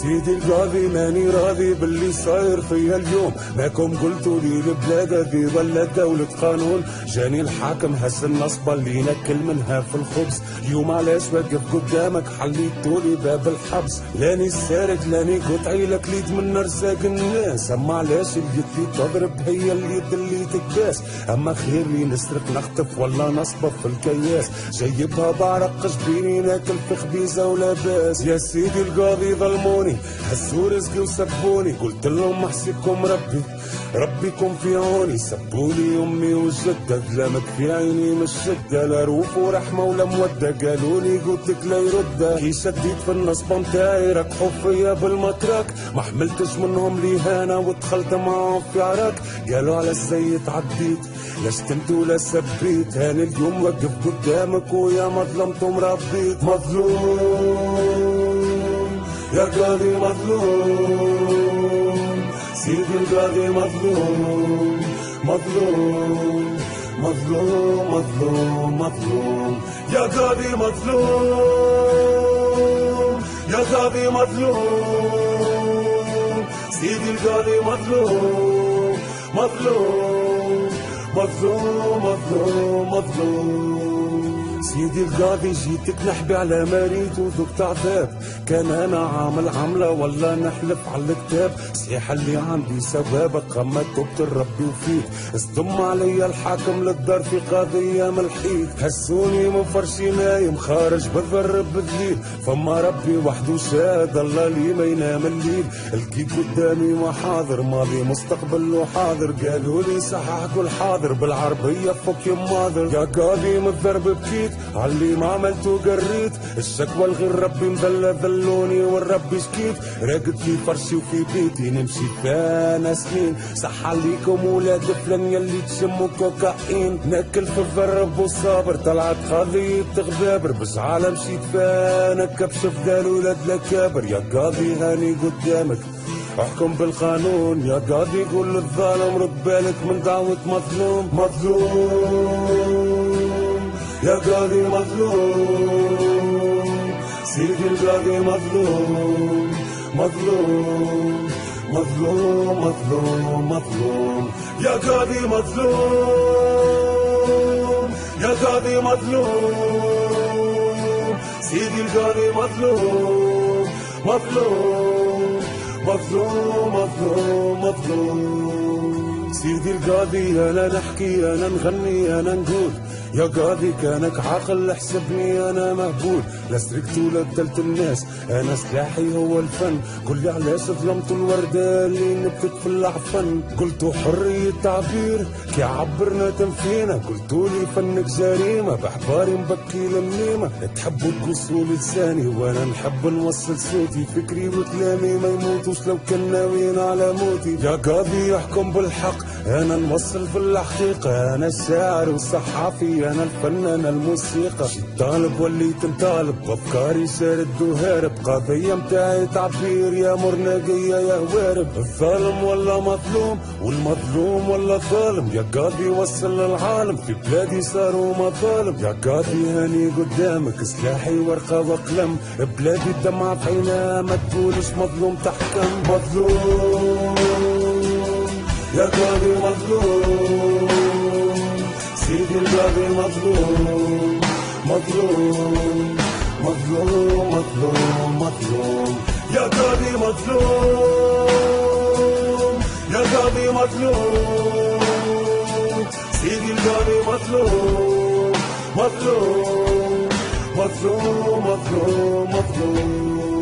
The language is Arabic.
سيدي القاضي ماني راضي باللي صاير فيا اليوم، ماكم قلتوا لي البلاد هذي ظلت دولة قانون. جاني الحاكم هز النصبة اللي ناكل منها في الخبز، اليوم علاش واقف قدامك حليتولي باب الحبس. لاني سارق لاني قطعي لك ليد من رزاق الناس، اما علاش اليد اللي تضرب هي اليد اللي تكباس. اما خير لي نسرق نخطف ولا نصبر في الكياس، جايبها بعرق جبيني ناكل في خبيزة ولا باس. يا سيدي القاضي ظلموني هزوا رزقي وسبوني، قلت لهم احسبكم ربكم في عوني. سبولي امي والجدة ظلامك في عيني مش شدة، لا روف ورحمة ولا مودة. قالولي قلتلك لا يردها، كي شديت في النصبة متاعي ركحوا فيا بالمتراك. ما حملتش منهم لهانة ودخلت معاهم في عراك. قالوا على الزي تعديت لا شتمت ولا سبيت، هاني اليوم وقف قدامك ويا ما ظلمتم ربيت. مظلوم يا قاضي مظلوم، سيدي القاضي مظلوم مظلوم مظلوم مظلوم مظلوم. يا قاضي مظلوم يا قاضي مظلوم، سيدي القاضي مظلوم مظلوم مظلوم مظلوم مظلوم. سيدي القاضي جيتك نحبي على مريت وذقت عذاب، كان انا عامل عمله ولا نحلف على الكتاب. صحيح اللي عندي سبابك اما تبت ربي وفيك، اصدم علي الحاكم للدار في قضيه ملحيك. هسوني من فرشي نايم خارج بضرب بالليل، فما ربي وحده شاهد الله لي ما ينام الليل. لقيت قدامي محاضر ماضي مستقبل وحاضر، قالوا لي صحح كل حاضر بالعربيه فك يا ماضر. يا قاضي متضرب بكيت علي ما عملته قريت، الشكوى لغير ربي مذلة ذلوني والربي شكيت. راقد في فرشي وفي بيتي نمشي فانا سنين، صح عليكم ولاد فلان يلي تشموا كوكايين. ناكل في الضرب وصابر طلعت خليط غبابر، بشعالة مشيت فانا كبش فدال ولاد لكابر. يا قاضي هاني قدامك احكم بالقانون، يا قاضي قول للظالم رد بالك من دعوة مظلوم. مظلوم يا قاضي مظلوم، سيدي القاضي مظلوم مظلوم مظلوم مظلوم مظلوم. يا قاضي مظلوم يا قاضي مظلوم، سيدي القاضي مظلوم مظلوم مظلوم مظلوم مظلوم. سيدي القاضي انا نحكي انا نغني انا نقول، يا قاضي كانك عاقل احسبني انا مهبول. لا سرقت ولا قتلت الناس انا سلاحي هو الفن، قل لي علاش ظلمت الوردة اللي نبتت في العفن. قلتوا حرية تعبير كي عبرنا تنفينا، قلتوا لي فنك جريمة بحباري مبكي لميمة. تحبوا تقصوا لساني وانا نحب نوصل صوتي، فكري وكلامي ما يموتوش لو كان ناويين على موتي. يا قاضي يحكم بالحق انا نوصل في الحقيقة، انا الشاعر والصحافي انا الفنان الموسيقى. طالب وليت مطالب بافكاري سارد وهارب، قضية متاعي تعبير يا مرناقية يا وارب. الظالم ولا مظلوم والمظلوم ولا ظالم، يا قاضي وصل للعالم في بلادي صاروا مظالم. يا قاضي هاني قدامك سلاحي ورقة وقلم، بلادي الدمعة في عينها ما تقولش مظلوم تحكم. مظلوم يا قاضي مظلوم، سيدي القاضي مظلوم مظلوم مظلوم مظلوم مظلوم. يا قاضي مظلوم يا قاضي مظلوم، سيدي القاضي مظلوم مظلوم مظلوم مظلوم مظلوم.